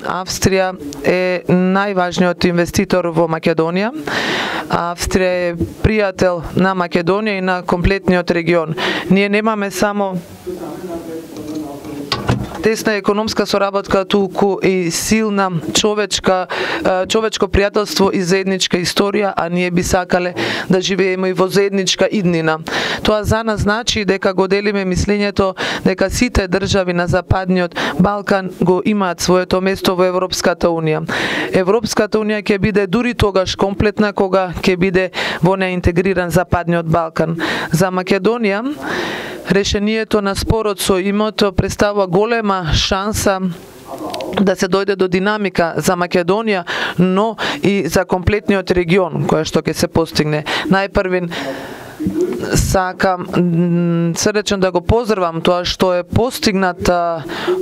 Австрија е најважниот инвеститор во Македонија. Австрија е пријател на Македонија и на комплетниот регион. Ние немаме само тесна економска соработка, туку и силна човечко пријателство и заедничка историја, а ние би сакале да живееме и во заедничка иднина. Тоа за нас значи дека го делиме мислењето дека сите држави на Западниот Балкан го имаат своето место во Европската Унија. Европската Унија ќе биде дури тогаш комплетна кога ќе биде во неа интегриран Западниот Балкан. За Македонија решението на спорот со ИМО представува голема шанса да се дојде до динамика за Македонија, но и за комплетниот регион, која што ќе се постигне. Најпрвин сакам срдечно да го поздравам тоа што е постигнат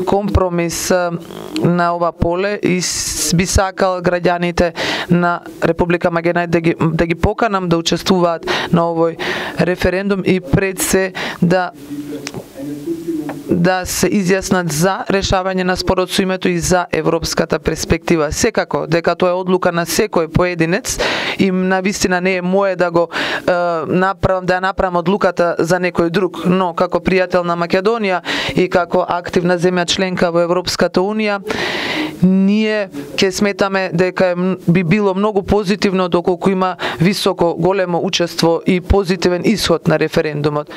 компромис на ова поле и би сакал граѓаните на Република Македонија да ги поканам да учествуваат на овој референдум и пред се да се изјаснат за решавање на спорот со името и за европската перспектива. Секако дека тоа е одлука на секој поединец и навистина не е мое да го направам одлуката за некој друг, но како пријател на Македонија и како активна земја членка во Европската Унија, ние ќе сметаме дека би било многу позитивно доколку има високо големо учество и позитивен исход на референдумот.